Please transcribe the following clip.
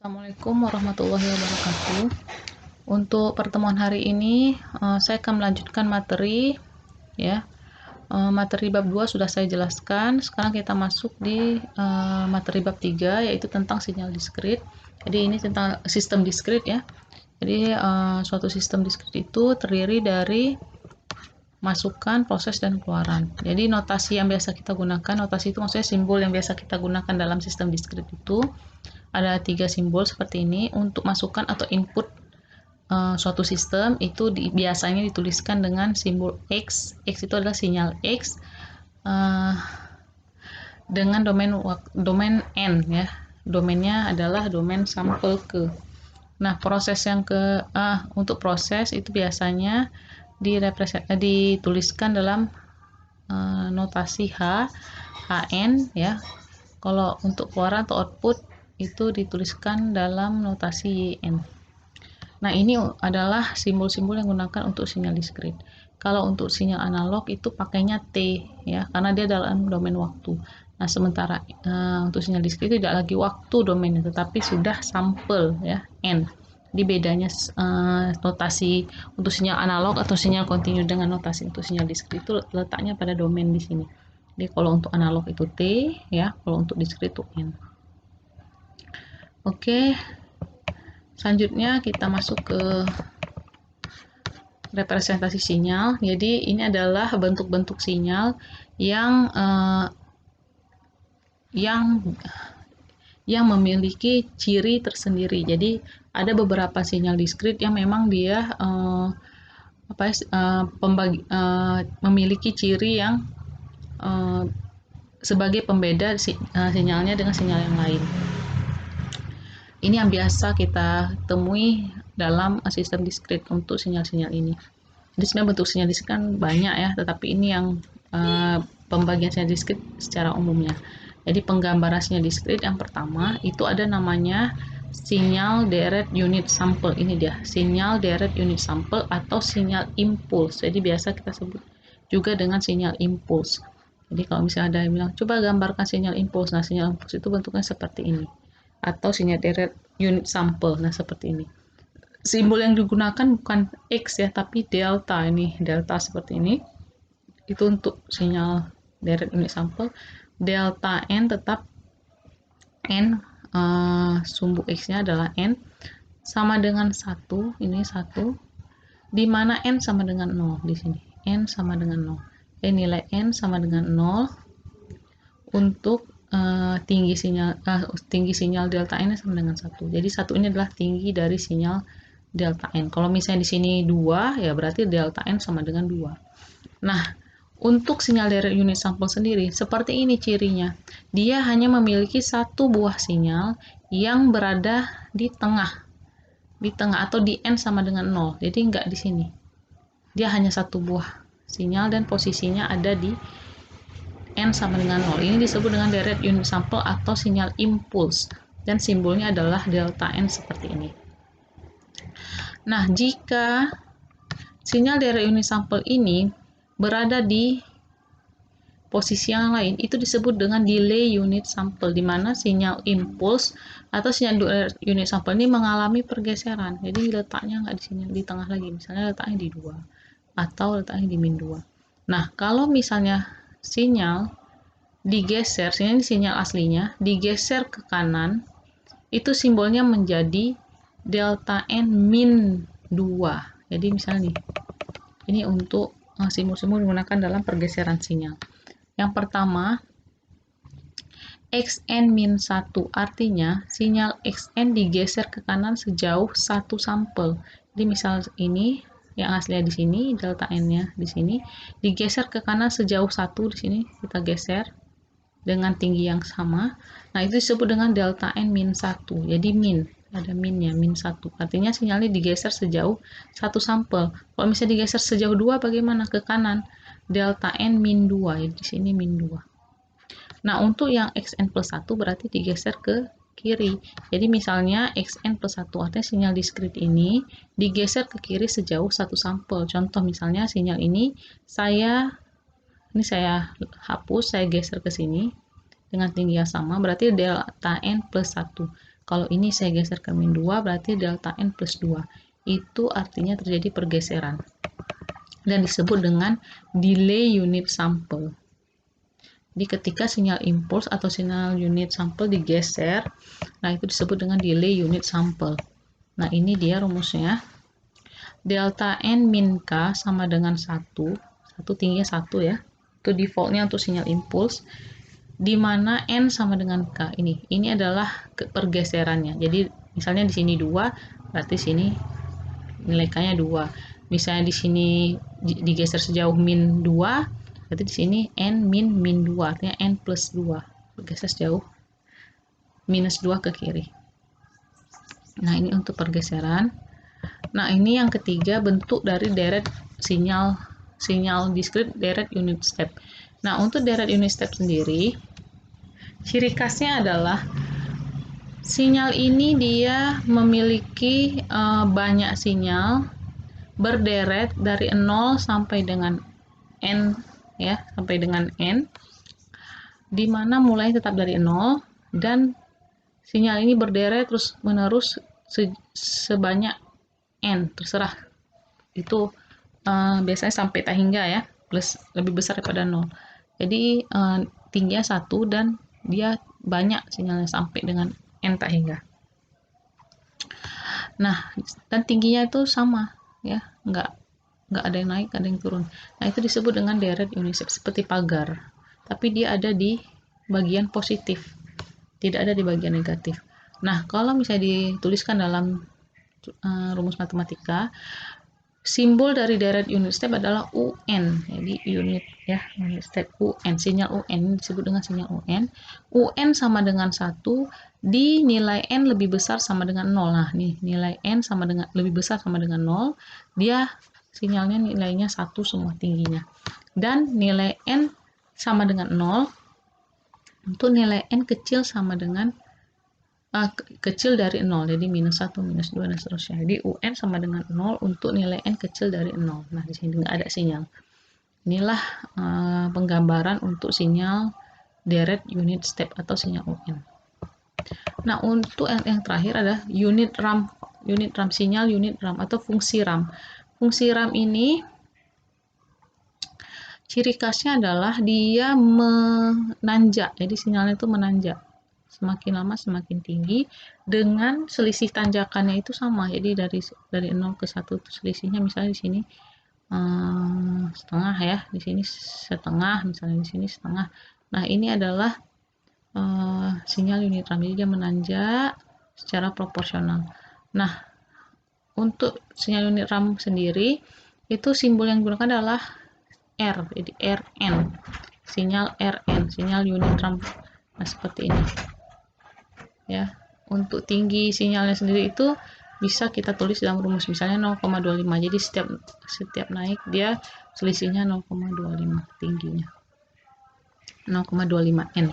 Assalamualaikum warahmatullahi wabarakatuh. Untuk pertemuan hari ini saya akan melanjutkan materi ya. Materi bab 2 sudah saya jelaskan. Sekarang kita masuk di materi bab 3, yaitu tentang sinyal diskrit. Jadi ini tentang sistem diskrit ya. Jadi suatu sistem diskrit itu terdiri dari masukan, proses, dan keluaran. Jadi notasi yang biasa kita gunakan, notasi itu maksudnya simbol yang biasa kita gunakan dalam sistem diskrit itu ada 3 simbol seperti ini. Untuk masukan atau input suatu sistem itu biasanya dituliskan dengan simbol X. X itu adalah sinyal X dengan domain N ya. Domainnya adalah domain sampel ke. Nah, proses yang untuk proses itu biasanya dituliskan dalam notasi HN ya. Kalau untuk keluaran atau output itu dituliskan dalam notasi YN. Nah, ini adalah simbol-simbol yang digunakan untuk sinyal diskrit. Kalau untuk sinyal analog itu pakainya T ya, karena dia dalam domain waktu. Nah, sementara untuk sinyal diskrit tidak lagi waktu domainnya, tetapi sudah sampel ya, N. Di bedanya notasi untuk sinyal analog atau sinyal kontinu dengan notasi untuk sinyal diskrit itu letaknya pada domain di sini. Jadi kalau untuk analog itu T ya, kalau untuk diskrit itu N. Oke, selanjutnya kita masuk ke representasi sinyal. Jadi ini adalah bentuk-bentuk sinyal yang memiliki ciri tersendiri. Jadi ada beberapa sinyal diskrit yang memang dia memiliki ciri yang sebagai pembeda sinyalnya dengan sinyal yang lain. Ini yang biasa kita temui dalam sistem diskrit untuk sinyal-sinyal ini. Jadi sebenarnya bentuk sinyal diskrit kan banyak ya, tetapi ini yang pembagian sinyal diskrit secara umumnya. Jadi penggambaran sinyal diskrit yang pertama itu ada namanya sinyal direct unit sample. Ini dia, sinyal direct unit sample atau sinyal impuls. Jadi biasa kita sebut juga dengan sinyal impuls. Jadi kalau misalnya ada yang bilang, coba gambarkan sinyal impuls. Nah, sinyal impuls itu bentuknya seperti ini. Atau sinyal direct unit sample. Nah, seperti ini. Simbol yang digunakan bukan X ya, tapi delta. Ini delta seperti ini. Itu untuk sinyal direct unit sample. Delta N tetap N, sumbu X-nya adalah N sama dengan 1. Ini 1. Di mana N sama dengan 0 di sini. N sama dengan 0. Nilai N sama dengan 0 untuk tinggi sinyal delta N sama dengan 1. Jadi 1 ini adalah tinggi dari sinyal delta N. Kalau misalnya di sini 2, ya berarti delta N sama dengan 2. Nah, untuk sinyal direct unit sample sendiri, seperti ini cirinya. Dia hanya memiliki satu buah sinyal yang berada di tengah atau di N sama dengan 0. Jadi enggak di sini. Dia hanya satu buah sinyal dan posisinya ada di N sama dengan 0. Ini disebut dengan direct unit sample atau sinyal impuls. Dan simbolnya adalah delta N seperti ini. Nah, jika sinyal direct unit sample ini berada di posisi yang lain, itu disebut dengan delay unit sample, di mana sinyal impuls atau sinyal direct unit sample ini mengalami pergeseran. Jadi letaknya nggak di sini, di tengah lagi. Misalnya letaknya di 2 atau letaknya di min 2. Nah, kalau misalnya sinyal digeser, sinyal aslinya digeser ke kanan, itu simbolnya menjadi delta N min 2. Jadi misalnya nih, ini untuk simbol-simbol digunakan dalam pergeseran sinyal. Yang pertama, Xn-1, artinya sinyal Xn digeser ke kanan sejauh 1 sampel. Jadi misal ini yang aslinya di sini, delta N-nya di sini, digeser ke kanan sejauh 1 di sini, kita geser dengan tinggi yang sama. Nah, itu disebut dengan delta N-1. Jadi min, ada minnya, min 1. Artinya sinyalnya digeser sejauh 1 sampel. Kalau misalnya digeser sejauh 2, bagaimana? Ke kanan. Delta N-2, ya, di sini min 2. Nah, untuk yang Xn plus 1 berarti digeser ke kiri. Jadi misalnya Xn plus 1, artinya sinyal diskrit ini digeser ke kiri sejauh 1 sampel. Contoh misalnya sinyal ini saya hapus, saya geser ke sini dengan tinggi yang sama, berarti delta N plus 1. Kalau ini saya geser ke min 2, berarti delta N plus 2. Itu artinya terjadi pergeseran. Dan disebut dengan delay unit sample. Jadi ketika sinyal impuls atau sinyal unit sampel digeser, nah itu disebut dengan delay unit sample. Nah ini dia rumusnya. Delta N min K sama dengan 1 tingginya 1 ya. Itu defaultnya untuk sinyal impuls. Di mana N sama dengan K ini. Ini adalah pergeserannya. Jadi misalnya di sini 2, berarti sini nilai K-nya 2. Misalnya di sini digeser sejauh min 2, berarti di sini N min 2, artinya N plus 2. Bergeser sejauh minus 2 ke kiri. Nah, ini untuk pergeseran. Nah, ini yang ketiga bentuk dari deret sinyal discrete deret unit step. Nah, untuk deret unit step sendiri, ciri khasnya adalah sinyal ini dia memiliki banyak sinyal berderet dari 0 sampai dengan N ya, sampai dengan N, di mana mulai tetap dari 0 dan sinyal ini berderet terus menerus sebanyak N, terserah itu biasanya sampai tak hingga ya, plus lebih besar daripada 0. Jadi tingginya 1 dan dia banyak sinyalnya sampai dengan N tak hingga. Nah, dan tingginya itu sama ya, nggak ada yang naik, ada yang turun. Nah, itu disebut dengan deret unit step, seperti pagar, tapi dia ada di bagian positif, tidak ada di bagian negatif. Nah, kalau misalnya dituliskan dalam rumus matematika, simbol dari deret unit step adalah UN. Jadi unit ya, unit step UN, sinyal UN disebut dengan sinyal UN. UN sama dengan 1 di nilai N lebih besar sama dengan 0. Nah, nih nilai N sama dengan lebih besar sama dengan 0, dia sinyalnya nilainya 1 semua tingginya. Dan nilai N sama dengan 0 untuk nilai N kecil sama dengan kecil dari 0, jadi minus 1, minus 2, dan seterusnya. Jadi UN sama dengan 0 untuk nilai N kecil dari 0. Nah, di sini nggak ada sinyal. Inilah penggambaran untuk sinyal deret unit step atau sinyal UN. Nah, untuk yang terakhir ada unit ramp sinyal unit ramp atau fungsi ramp. Fungsi ramp ini ciri khasnya adalah dia menanjak, jadi sinyalnya itu menanjak. Semakin lama semakin tinggi, dengan selisih tanjakannya itu sama. Jadi dari 0 ke 1 itu selisihnya, misalnya di sini setengah ya, di sini setengah, misalnya di sini setengah. Nah, ini adalah sinyal unit ramp, jadi dia menanjak secara proporsional. Nah, untuk sinyal unit ramp sendiri itu simbol yang digunakan adalah R, jadi RN, sinyal RN, sinyal unit ramp. Nah, seperti ini ya. Untuk tinggi sinyalnya sendiri itu bisa kita tulis dalam rumus, misalnya 0,25. Jadi setiap naik dia selisihnya 0,25 tingginya, 0,25 N.